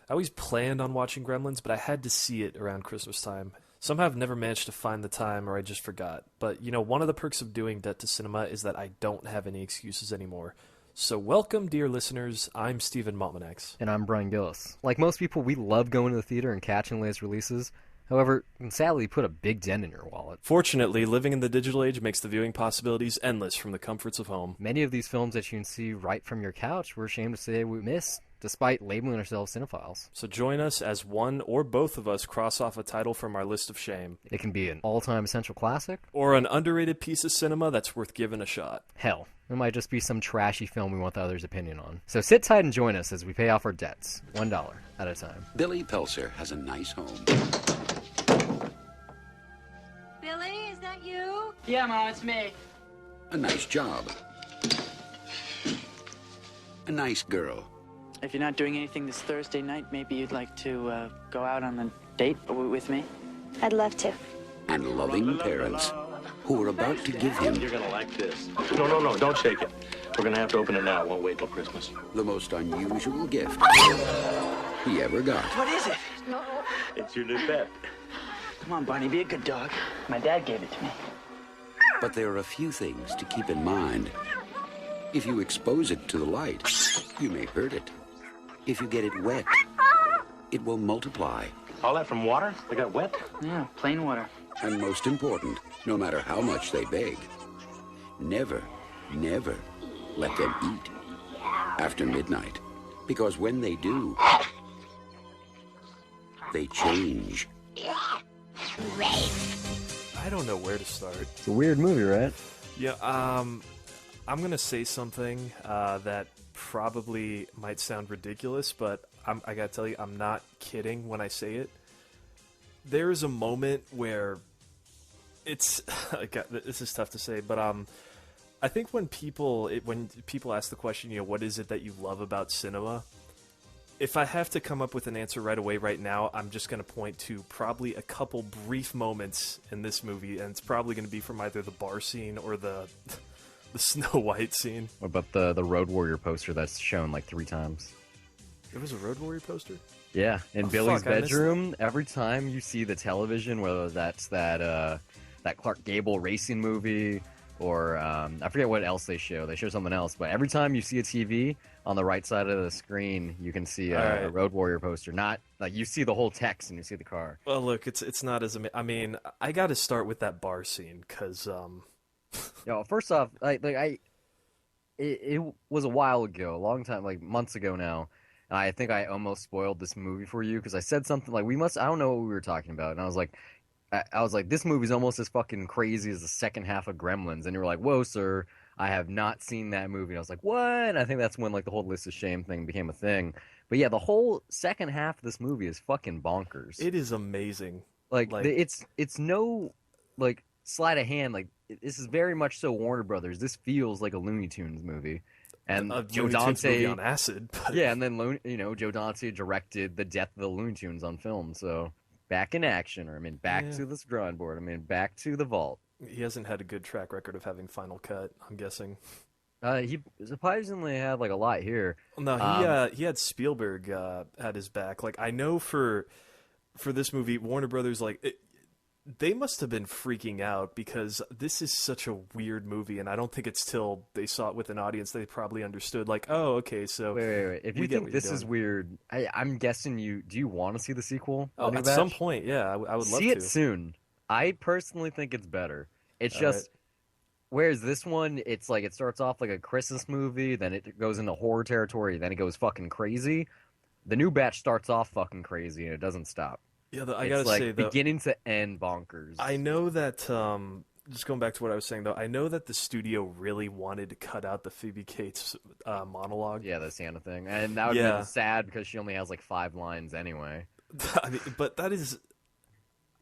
I always planned on watching Gremlins, but I had to see it around Christmas time. Somehow I've never managed to find the time, or I just forgot. But, one of the perks of doing Debt to Cinema is that I don't have any excuses anymore. So welcome, dear listeners. I'm Steven Motmanex. And I'm Brian Gillis. Like most people, we love going to the theater and catching the latest releases. However, it can sadly put a big dent in your wallet. Fortunately, living in the digital age makes the viewing possibilities endless from the comforts of home. Many of these films that you can see right from your couch, we're ashamed to say we miss, despite labeling ourselves cinephiles. So join us as one or both of us cross off a title from our list of shame. It can be an all-time essential classic, or an underrated piece of cinema that's worth giving a shot. Hell, it might just be some trashy film we want the other's opinion on. So sit tight and join us as we pay off our debts, $1 at a time. Billy Pelser has a nice home. Billy, is that you? Yeah, Mom, it's me. A nice job. A nice girl. If you're not doing anything this Thursday night, maybe you'd like to go out on a date with me? I'd love to. And loving parents who are about to give him You're gonna like this. No, don't shake it. We're gonna have to open it now. It won't wait till Christmas. the most unusual gift he ever got. What is it? It's your new pet. Come on, Barney, be a good dog. My dad gave it to me. But there are a few things to keep in mind. If you expose it to the light, you may hurt it. If you get it wet, it will multiply. All that from water? They got wet? Yeah, plain water. And most important, no matter how much they beg, never let them eat after midnight. Because when they do, they change. I don't know where to start. It's a weird movie, right? Yeah, I'm going to say something that probably might sound ridiculous, but I got to tell you, I'm not kidding when I say it. There is a moment where it's... this is tough to say, but I think when people ask the question, what is it that you love about cinema? If I have to come up with an answer right away right now, I'm just going to point to probably a couple brief moments in this movie, and it's probably going to be from either the bar scene or the Snow White scene. What about the Road Warrior poster that's shown like 3 times? There was a Road Warrior poster? Yeah, in Billy's fuck, I missed bedroom, every time you see the television, whether that's that Clark Gable racing movie, or I forget what else they show. They show something else, but every time you see a TV, on the right side of the screen, you can see a Road Warrior poster. Not like you see the whole text and you see the car. Well, look, it's not as I mean, I got to start with that bar scene because First off, it was a while ago, a long time, like months ago now. And I think I almost spoiled this movie for you because I said something like I don't know what we were talking about, and I was like, this movie's almost as fucking crazy as the second half of Gremlins, and you were like, whoa, sir. I have not seen that movie. And I was like, what? And I think that's when like the whole list of shame thing became a thing. But yeah, the whole second half of this movie is fucking bonkers. it is amazing. It's no like sleight of hand. Like this is very much so Warner Brothers. This feels like a Looney Tunes movie. And Joe Dante movie on acid. But... Yeah, and then Joe Dante directed the death of the Looney Tunes on film. So back in action, or back to this drawing board. Back to the vault. He hasn't had a good track record of having Final Cut, I'm guessing. He surprisingly had like a lot here. No, he had Spielberg at his back. Like I know for this movie, Warner Brothers they must have been freaking out because this is such a weird movie, and I don't think it's till they saw it with an audience they probably understood. Like, oh, okay, so wait. If you think this is weird, I'm guessing do you want to see the sequel? Oh, at some point, yeah, I would love to see it soon. I personally think it's better. It's just, whereas this one, it's like it starts off like a Christmas movie, then it goes into horror territory, then it goes fucking crazy. The new batch starts off fucking crazy and it doesn't stop. Yeah, I gotta say, though, beginning to end bonkers. I know that, just going back to what I was saying, though, I know that the studio really wanted to cut out the Phoebe Cates monologue. Yeah, the Santa thing. And that would be sad because she only has like 5 lines anyway. But that is...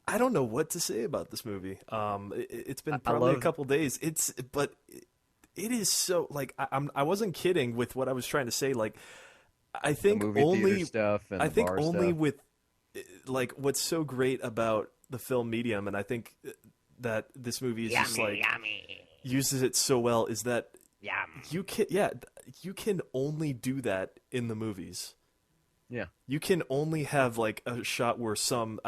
I don't know what to say about this movie. It's been probably a couple days. But it is so like I wasn't kidding with what I was trying to say. Like I think only stuff and I think only stuff. With like what's so great about the film medium, and I think that this movie is just like uses it so well is that you can only do that in the movies. Yeah. You can only have like a shot where some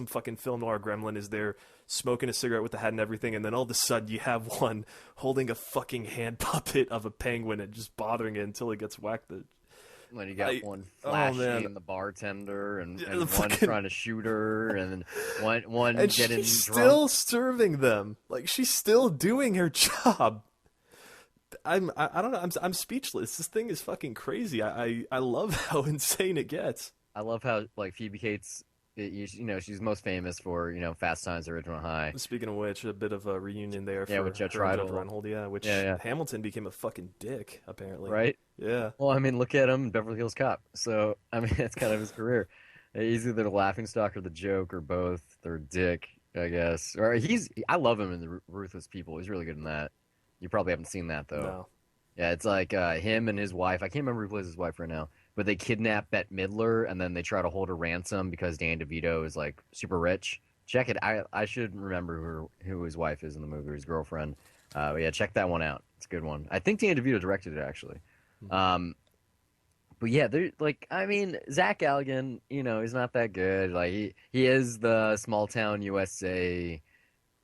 fucking film noir gremlin is there smoking a cigarette with the hat and everything, and then all of a sudden you have one holding a fucking hand puppet of a penguin and just bothering it until it gets whacked. When you got one oh, flashing man. the bartender and Yeah, one the fucking- trying to shoot her and one And getting she's drunk. still serving them. Like, she's still doing her job. I don't know. I'm speechless. This thing is fucking crazy. I love how insane it gets. I love how like Phoebe Cates, she's most famous for Fast Times at Ridgemont High. Speaking of which, a bit of a reunion there Yeah, for with Judge her and Reinhold. Judge Reinhold, yeah, which Yeah. Hamilton became a fucking dick, apparently. Right? Yeah. Well, I mean, look at him, Beverly Hills Cop. So, I mean, it's kind of his career. He's either the laughingstock or the joke or both. They're a dick, I guess. Or I love him in the Ruthless People. He's really good in that. You probably haven't seen that, though. No. Yeah, it's like him and his wife. I can't remember who plays his wife right now. But they kidnap Bette Midler, and then they try to hold her ransom because Dan DeVito is, like, super rich. Check it. I should remember who his wife is in the movie, his girlfriend. But yeah, check that one out. It's a good one. I think Dan DeVito directed it, actually. But yeah, Zach Galligan, he's not that good. Like he is the small town USA.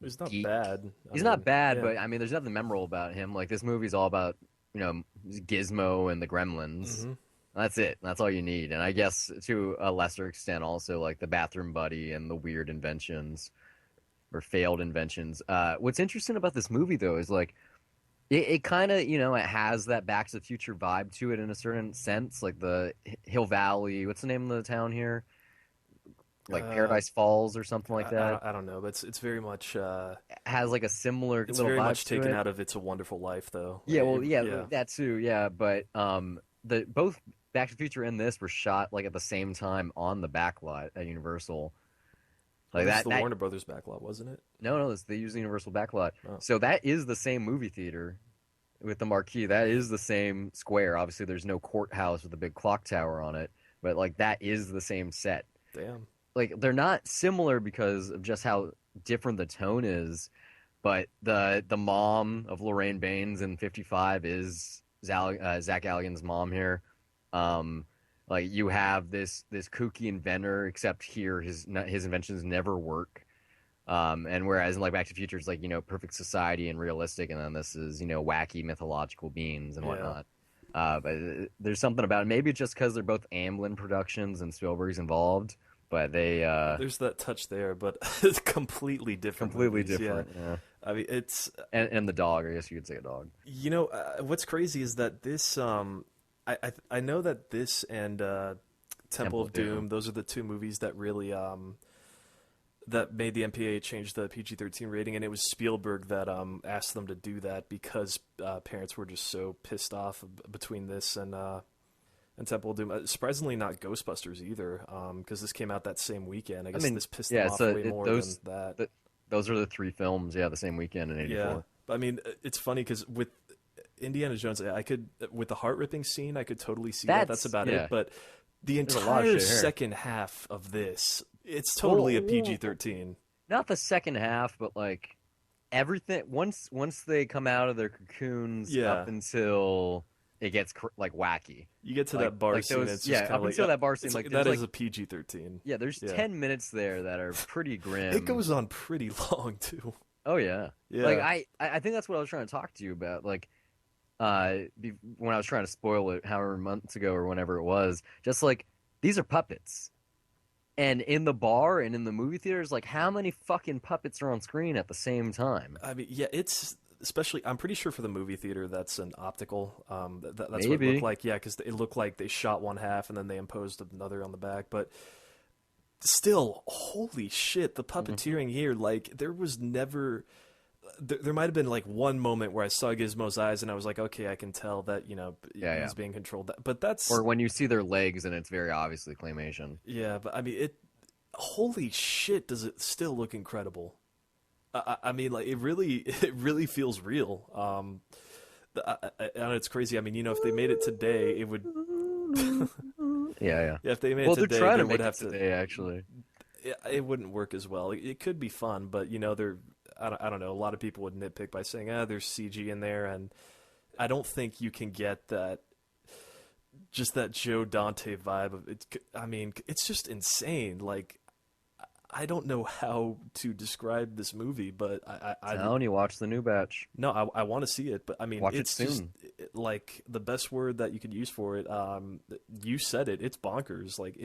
He's not geek. bad. He's not bad, yeah. but I mean, there's nothing memorable about him. Like this movie's all about Gizmo and the Gremlins. Mm-hmm. That's it. That's all you need. And I guess to a lesser extent, also like the bathroom buddy and the weird inventions or failed inventions. What's interesting about this movie though is like. It kind of, it has that Back to the Future vibe to it in a certain sense, like the Hill Valley. What's the name of the town here? Like Paradise Falls or something like that. I don't know, but it's very much. It has like a similar. It's little very vibe much to taken it. out of It's a Wonderful Life, though. Yeah, well, Like, yeah, that too. Yeah, but both Back to the Future and this were shot like at the same time on the backlot at Universal. Like This is that. the Warner Brothers backlot, wasn't it? No, they use the Universal backlot. Oh. So that is the same movie theater with the marquee. That is the same square. Obviously, there's no courthouse with a big clock tower on it, but like that is the same set. Damn. Like they're not similar because of just how different the tone is, but the mom of Lorraine Baines in 55 is Zach Galligan's mom here. Like you have this kooky inventor, except here his inventions never work. And whereas in like Back to the Future, it's like perfect society and realistic, and then this is wacky mythological beings and whatnot. But there's something about it. Maybe it's just because they're both Amblin Productions and Spielberg's involved, but they there's that touch there, but it's completely different. completely movies, different. Yeah. I mean, it's And the dog, I guess you could say a dog. what's crazy is that this I know that this and Temple of Doom, those are the two movies that really that made the MPAA change the PG-13 rating, and it was Spielberg that asked them to do that because parents were just so pissed off between this and Temple of Doom. Surprisingly, not Ghostbusters either, because this came out that same weekend. I guess this pissed them off way more than that. Those are the three films, the same weekend in '84. Yeah, but I mean, it's funny because with Indiana Jones, I could with the heart ripping scene, I could totally see that. That's about it. But the There's a lot of entire shit here. second half of this, it's totally a PG-13. Not the second half, but like everything. Once they come out of their cocoons, up until it gets like wacky. You get to that bar scene. It's just up until that bar scene, that is a PG-13. Yeah, there's 10 minutes there that are pretty grim. It goes on pretty long too. Oh yeah. Yeah. Like I think that's what I was trying to talk to you about. Like, when I was trying to spoil it, however months ago or whenever it was, just like these are puppets, and in the bar and in the movie theaters, like how many fucking puppets are on screen at the same time? I mean, yeah, it's especially. I'm pretty sure for the movie theater, that's an optical. That's what it Maybe. looked like. Yeah, because it looked like they shot one half and then they imposed another on the back, but. Still, holy shit, the puppeteering here, like, there was never... There might have been, like, one moment where I saw Gizmo's eyes and I was like, okay, I can tell that, he's being controlled. But that's... Or when you see their legs and it's very obviously claymation. Yeah, but, I mean, holy shit, does it still look incredible. I mean, like, it really feels real. And it's crazy. I mean, if they made it today, it would... Yeah. Yeah, if they made it today, they're trying to they make would it have to... today, actually. It wouldn't work as well. It could be fun, but I don't know. A lot of people would nitpick by saying, there's CG in there, and I don't think you can get that just that Joe Dante vibe of it. I mean, it's just insane. Like, I don't know how to describe this movie, but I Telling you, watch the new batch. no, I want to see it, but I mean, Watch it it's just soon. like the best word that you could use for it. You said it. It's bonkers. Like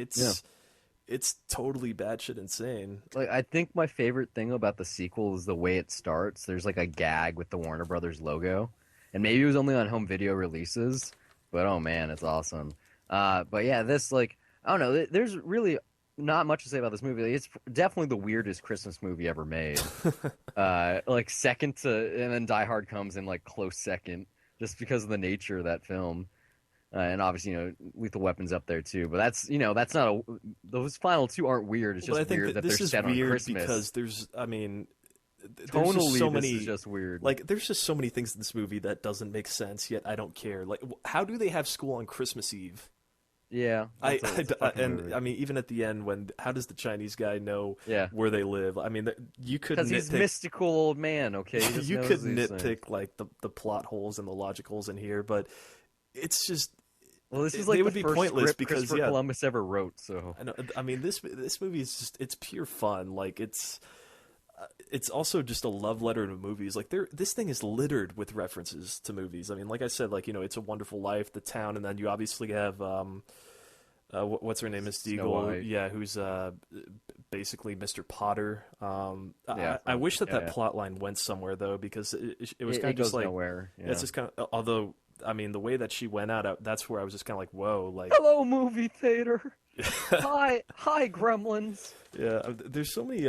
it's totally batshit insane. Like, I think my favorite thing about the sequel is the way it starts. There's like a gag with the Warner Brothers logo, and maybe it was only on home video releases, but oh man, it's awesome. But yeah, this, like, I don't know. There's really not much to say about this movie. Like, it's definitely the weirdest Christmas movie ever made. Like second to, and then Die Hard comes in like close second, just because of the nature of that film. And obviously, Lethal Weapon's up there too. But that's, that's not those final two aren't weird. It's But just I think weird that this they're is set on weird Christmas. because there's just Tonally, so this many. is just weird. Like, there's just so many things in this movie that doesn't make sense. Yet I don't care. Like, how do they have school on Christmas Eve? Yeah, I it's a fucking movie. I mean, even at the end, how does the Chinese guy know Yeah. where they live? I mean, you could Because he's mystical old man. Okay, He just you knows could these nitpick things. like the plot holes and the logic holes in here, but it's just Well, this is they like would the be first pointless script because Christopher Columbus ever wrote. So I mean this movie is just it's pure fun. Like it's also just a love letter to movies. Like this thing is littered with references to movies. I mean, like I said, like It's a Wonderful Life, The Town, and then you obviously have what's her name, Miss Snow Deagle, White. yeah, who's basically Mr. Potter. Yeah, I wish that yeah. plot line went somewhere though, because it was it kind of goes just like nowhere. Yeah. it's just kind of, although I mean the way that she went out, that's where I was just kind of like, whoa, like Hello, movie theater. Hi, Gremlins. yeah, there's so many.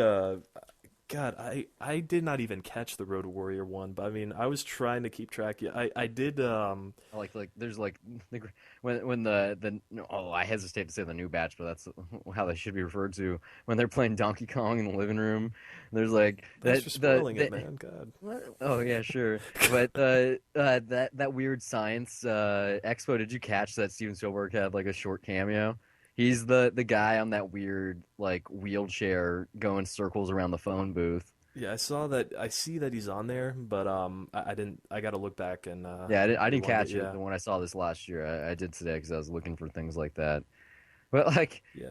God, I did not even catch the Road Warrior one, but I mean, I was trying to keep track. Yeah, I did. Like there's like when the I hesitate to say the new batch, but that's how they should be referred to when they're playing Donkey Kong in the living room. There's like thanks for spoiling it, man. God. Oh yeah, sure. But that weird science expo. Did you catch that Steven Spielberg had like a short cameo? He's the guy on that weird like wheelchair going circles around the phone booth. Yeah, I saw that. I see that he's on there, but I didn't. I got to look back and. Yeah, I didn't rewind catch it yeah. when I saw this last year. I did today because I was looking for things like that. But like, Yeah.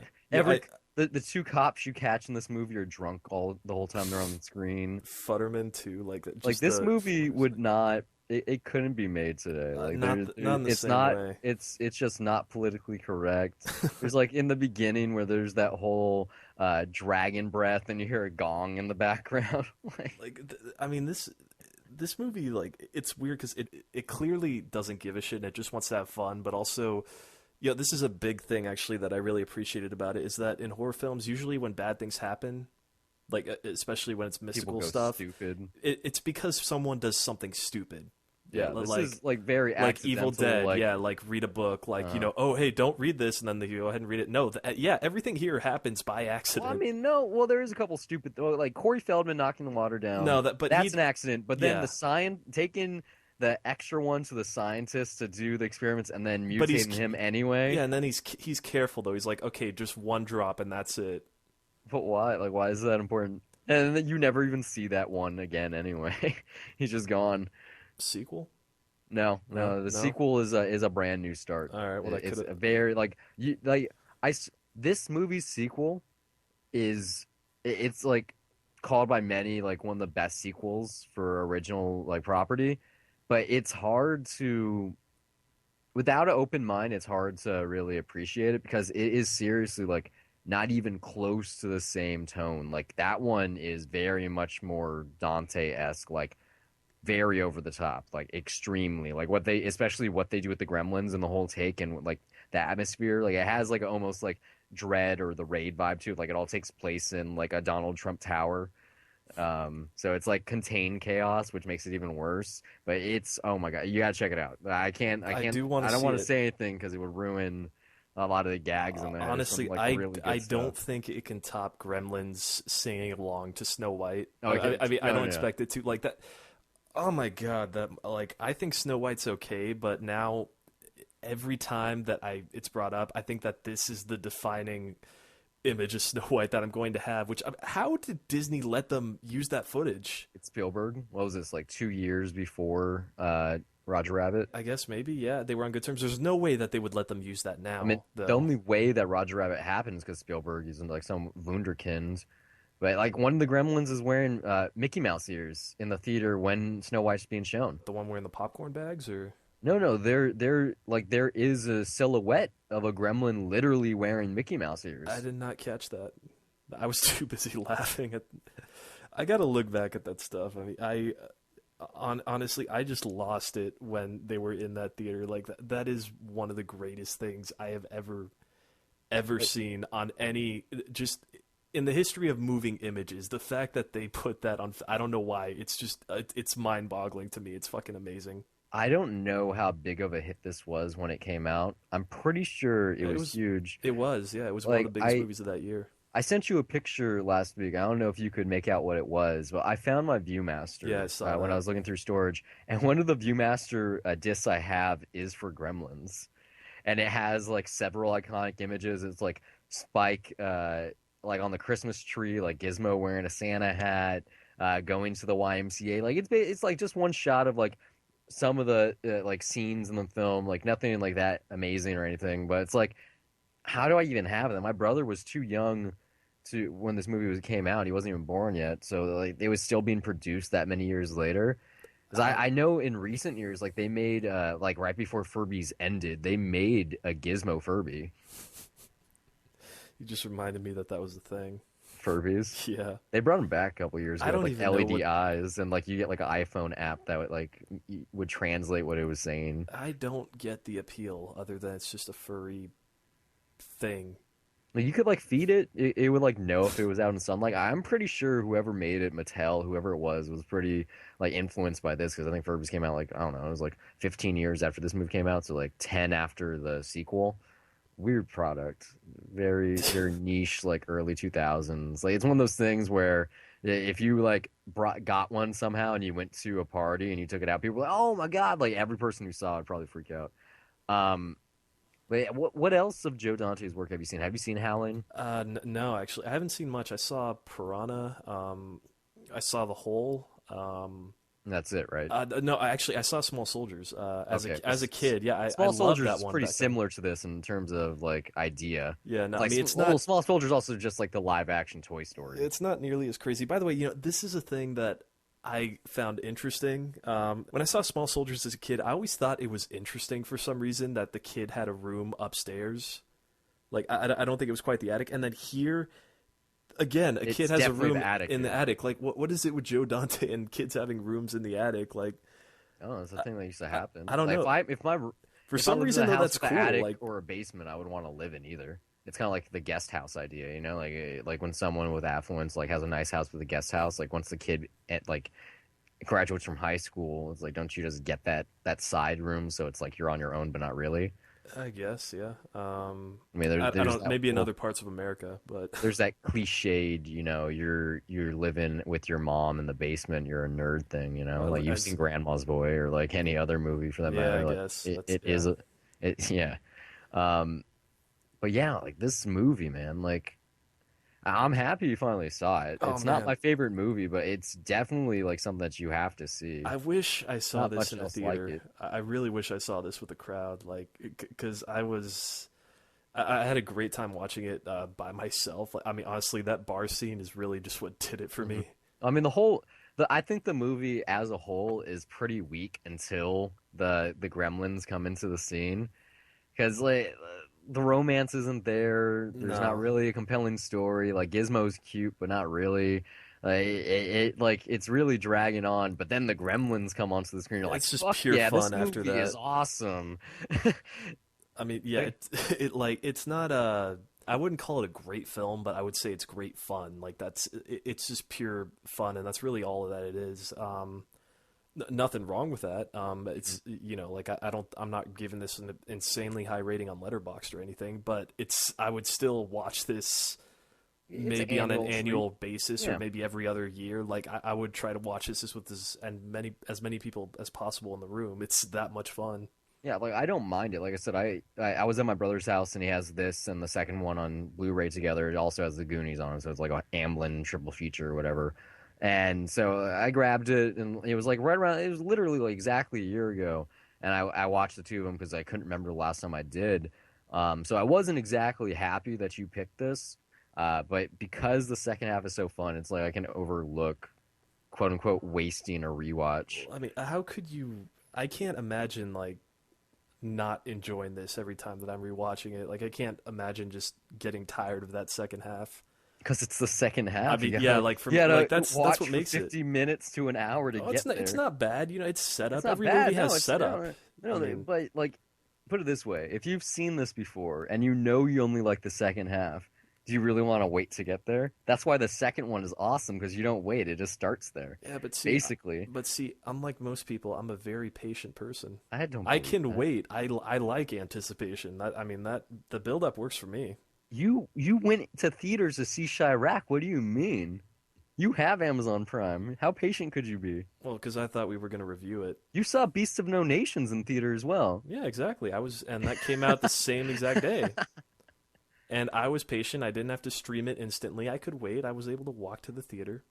the two cops you catch in this movie are drunk the whole time they're on the screen. Futterman too, like This movie would not. It couldn't be made today. Like not in the it's same not. way. It's just not politically correct. There's like in the beginning where there's that whole dragon breath and you hear a gong in the background. I mean this movie, like, it's weird because it clearly doesn't give a shit and it just wants to have fun, but also. This is a big thing actually that I really appreciated about it, is that in horror films, usually when bad things happen, like especially when it's mystical People go stuff, stupid. It's because someone does something stupid. Yeah, this is like very like Evil accidental, Dead, yeah, like read a book, like oh hey, don't read this, and then they go ahead and read it. No, yeah, everything here happens by accident. Well, I mean, no. Well, there is a couple stupid, like Corey Feldman knocking the water down. No, but that's an accident. But then yeah. taking the extra one to the scientist to do the experiments and then But mutating him anyway. Yeah, and then he's careful though. He's like, okay, just one drop and that's it. But why? Like, why is that important? And then you never even see that one again anyway. He's just gone. Sequel? No. The sequel is a brand new start. All right, well, that it's could a very this movie's sequel it's like called by many like one of the best sequels for original like property, but it's hard to, without an open mind, it's hard to really appreciate it because it is seriously like not even close to the same tone. Like that one is very much more Dante-esque, like very over the top, like extremely, like especially what they do with the Gremlins and the whole take and like the atmosphere. Like it has like almost like Dread or the Raid vibe to it. Like it all takes place in like a Donald Trump tower. So it's like contained chaos, which makes it even worse. But it's, oh my god, you gotta check it out. I don't want to say anything because it would ruin a lot of the gags in there. Honestly, really I stuff. don't think it can top Gremlins singing along to Snow White. Oh, okay. I mean, I don't expect it to, like that. Oh my god, that, like, I think Snow White's okay, but now every time that it's brought up, I think that this is the defining image of Snow White that I'm going to have. Which, how did Disney let them use that footage? It's Spielberg. What was this, like 2 years before Roger Rabbit. I guess maybe, yeah, they were on good terms. There's no way that they would let them use that now. I mean, though. the only way that Roger Rabbit happens because Spielberg is like some wunderkind. But like one of the Gremlins is wearing Mickey Mouse ears in the theater when Snow White's being shown. The one wearing the popcorn bags, or No, there is a silhouette of a gremlin literally wearing Mickey Mouse ears. I did not catch that. I was too busy laughing at. I gotta look back at that stuff. I mean, honestly, I just lost it when they were in that theater. Like that is one of the greatest things I have ever seen on any, just in the history of moving images. The fact that they put that on, I don't know why. It's just it's mind-boggling to me. It's fucking amazing. I don't know how big of a hit this was when it came out. I'm pretty sure it was huge. It was, yeah. It was one of the biggest movies of that year. I sent you a picture last week. I don't know if you could make out what it was, but I found my Viewmaster Yeah, I saw when that. I was looking through storage. And one of the Viewmaster discs I have is for Gremlins. And it has like several iconic images. It's like Spike like on the Christmas tree, like Gizmo wearing a Santa hat, going to the YMCA. Like it's like just one shot of like some of the like scenes in the film, like nothing like that amazing or anything. But it's like, how do I even have them? My brother was too young to when this movie came out. He wasn't even born yet, so like it was still being produced that many years later. Because I know in recent years, like they made like right before Furbies ended, they made a Gizmo Furby. You just reminded me that was the thing. Furbies. Yeah. They brought them back a couple years ago. I don't with, even like know LED what... eyes, and like you get like an iPhone app that would like would translate what it was saying. I don't get the appeal other than it's just a furry thing. Like, you could like feed it. It would like know if it was out in sunlight. I'm pretty sure whoever made it, Mattel, whoever it was pretty like influenced by this because I think Furbies came out like I don't know, it was like 15 years after this movie came out, so like 10 after the sequel. Weird product, very very niche, like early 2000s. Like it's one of those things where if you like got one somehow and you went to a party and you took it out, people were like, oh my god, like every person who saw it would probably freak out. But yeah, what else of Joe Dante's work have you seen? Have you seen Howling? No, actually, I haven't seen much. I saw Piranha. I saw The Hole. That's it, right? No, I saw Small Soldiers as a kid. Yeah, Small I Soldiers loved that is one. pretty similar to this in terms of like idea. Yeah, no, like, I mean it's not. Small Soldiers also just like the live action Toy Story. It's not nearly as crazy. By the way, this is a thing that I found interesting. When I saw Small Soldiers as a kid, I always thought it was interesting for some reason that the kid had a room upstairs. Like I don't think it was quite the attic, and then here. Again, a kid has a room in the attic. Like, what is it with Joe Dante and kids having rooms in the attic? Like, oh, it's a thing that used to happen. I don't know. For some reason, though, that's cool. Attic like, or a basement, I would want to live in either. It's kind of like the guest house idea, you know, like when someone with affluence like has a nice house with a guest house. Like once the kid like graduates from high school, it's like, don't you just get that side room so it's like you're on your own, but not really. I guess, yeah. I mean, I don't. Maybe in other parts of America, but there's that cliched, you're living with your mom in the basement, you're a nerd thing, like you've seen Grandma's Boy or like any other movie for that matter. Yeah, I like, guess yeah. But yeah, like this movie, man, like I'm happy you finally saw it. It's not my favorite movie, but it's definitely like something that you have to see. I wish I saw this in a theater. Like I really wish I saw this with a crowd, like, because I had a great time watching it by myself. Like, I mean, honestly, that bar scene is really just what did it for me. I mean, I think the movie as a whole is pretty weak until the Gremlins come into the scene, because like the romance isn't there. There's not really a compelling story. Like Gizmo's cute, but not really. It's really dragging on. But then the Gremlins come onto the screen. You're like, it's just pure fun this after movie that. Is awesome. I mean, yeah, it's not I wouldn't call it a great film, but I would say it's great fun. Like it's just pure fun, and that's really all that it is. Nothing wrong with that. It's like I'm not giving this an insanely high rating on Letterboxd or anything, but I would still watch this maybe on an annual basis or maybe every other year. Like I would try to watch this with as many people as possible in the room. It's that much fun. Yeah, like I don't mind it. Like I said, I was at my brother's house and he has this and the second one on Blu-ray together. It also has the Goonies on it, so it's like an Amblin triple feature or whatever. And so I grabbed it, and it was like right around. It was literally like exactly a year ago. and I watched the two of them because I couldn't remember the last time I did. So I wasn't exactly happy that you picked this, but because the second half is so fun, it's like I can overlook, quote unquote, wasting a rewatch. I mean, how could you? I can't imagine like not enjoying this every time that I'm rewatching it. Like I can't imagine just getting tired of that second half. Because it's the second half. I mean, yeah, like for me, like that's what makes 50 minutes to an hour to get there. It's not bad, you know. It's set up. It's not Every bad. movie has setup. No, I mean, but like, put it this way: if you've seen this before and you know you only like the second half, do you really want to wait to get there? That's why the second one is awesome because you don't wait; it just starts there. Yeah, but see, basically. But see, unlike most people, I'm a very patient person. I can wait. I like anticipation. I mean that the build up works for me. You went to theaters to see Chirac. What do you mean? You have Amazon Prime. How patient could you be? Well, because I thought we were going to review it. You saw Beasts of No Nations in theater as well. Yeah, exactly. And that came out the same exact day. And I was patient. I didn't have to stream it instantly. I could wait. I was able to walk to the theater.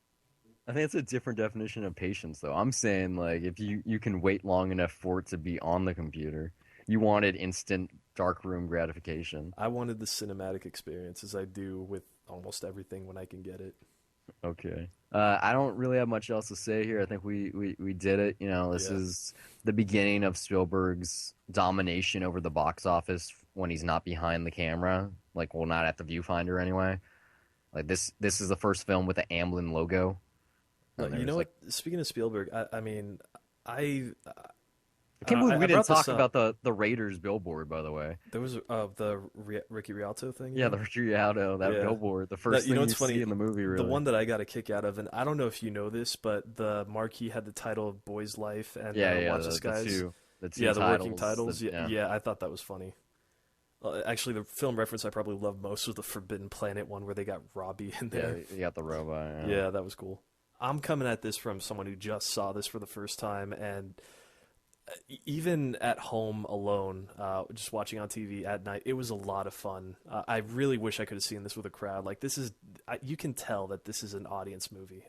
I think it's a different definition of patience, though. I'm saying, like, if you can wait long enough for it to be on the computer, you wanted instant darkroom gratification. I wanted the cinematic experience, as I do with almost everything when I can get it. Okay. I don't really have much else to say here. I think we did it. You know, this is the beginning of Spielberg's domination over the box office when he's not behind the camera. Like, well, not at the viewfinder anyway. Like, this is the first film with the Amblin logo. You know what? Speaking of Spielberg, I mean, I can't believe we didn't talk about the Raiders billboard, by the way. There was the Ricky Rialto thing. Yeah, the Ricky Rialto, billboard, the first thing you see in the movie. Really, the one that I got a kick out of, and I don't know if you know this, but the marquee had the title of Boy's Life and Watch This Guys. The two the working titles. Yeah, I thought that was funny. Actually, the film reference I probably loved most was the Forbidden Planet one where they got Robbie in there. Yeah, you got the robot. Yeah, that was cool. I'm coming at this from someone who just saw this for the first time, and even at home alone, just watching on TV at night, it was a lot of fun. I really wish I could have seen this with a crowd. Like you can tell that this is an audience movie.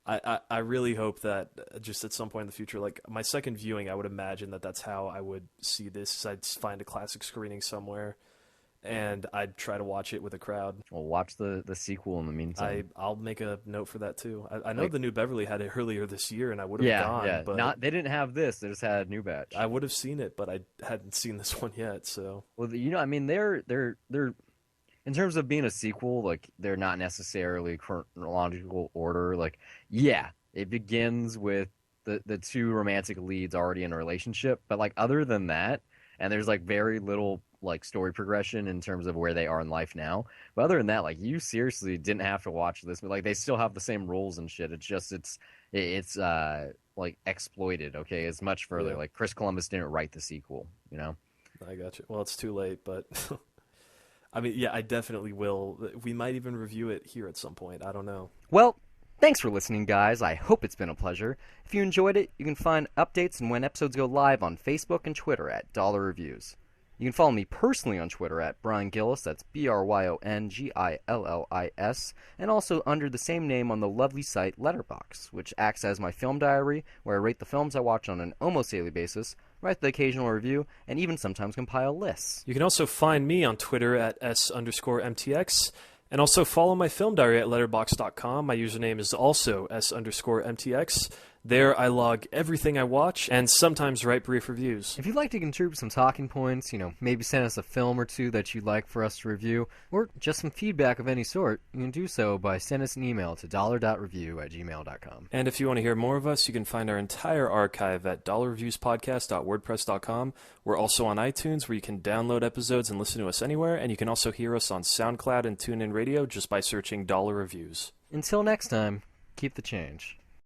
I really hope that just at some point in the future, like my second viewing, I would imagine that that's how I would see this. I'd find a classic screening somewhere, and I'd try to watch it with a crowd. Well, watch the sequel in the meantime. I'll make a note for that too. I know the New Beverly had it earlier this year, and I would have gone. Yeah, but they didn't have this. They just had New Batch. I would have seen it, but I hadn't seen this one yet. So well, you know, I mean, they're in terms of being a sequel, like they're not necessarily chronological order. Like, yeah, it begins with the two romantic leads already in a relationship, but like other than that, and there's like very little like story progression in terms of where they are in life now. But other than that, like you seriously didn't have to watch this, but like they still have the same rules and shit. It's just it's like exploited. Okay, it's much further. Yeah. Like Chris Columbus didn't write the sequel. You know. I got you. Well, it's too late, but I mean, yeah, I definitely will. We might even review it here at some point. I don't know. Well, thanks for listening, guys. I hope it's been a pleasure. If you enjoyed it, you can find updates and when episodes go live on Facebook and Twitter at Dollar Reviews. You can follow me personally on Twitter at Brian Gillis, that's BRYONGILLIS, and also under the same name on the lovely site Letterboxd, which acts as my film diary, where I rate the films I watch on an almost daily basis, write the occasional review, and even sometimes compile lists. You can also find me on Twitter at S_MTX, and also follow my film diary at letterboxd.com. My username is also S_MTX. There I log everything I watch and sometimes write brief reviews. If you'd like to contribute some talking points, maybe send us a film or two that you'd like for us to review, or just some feedback of any sort, you can do so by sending us an email to dollar.review@gmail.com. And if you want to hear more of us, you can find our entire archive at dollarreviewspodcast.wordpress.com. We're also on iTunes, where you can download episodes and listen to us anywhere, and you can also hear us on SoundCloud and TuneIn Radio just by searching Dollar Reviews. Until next time, keep the change.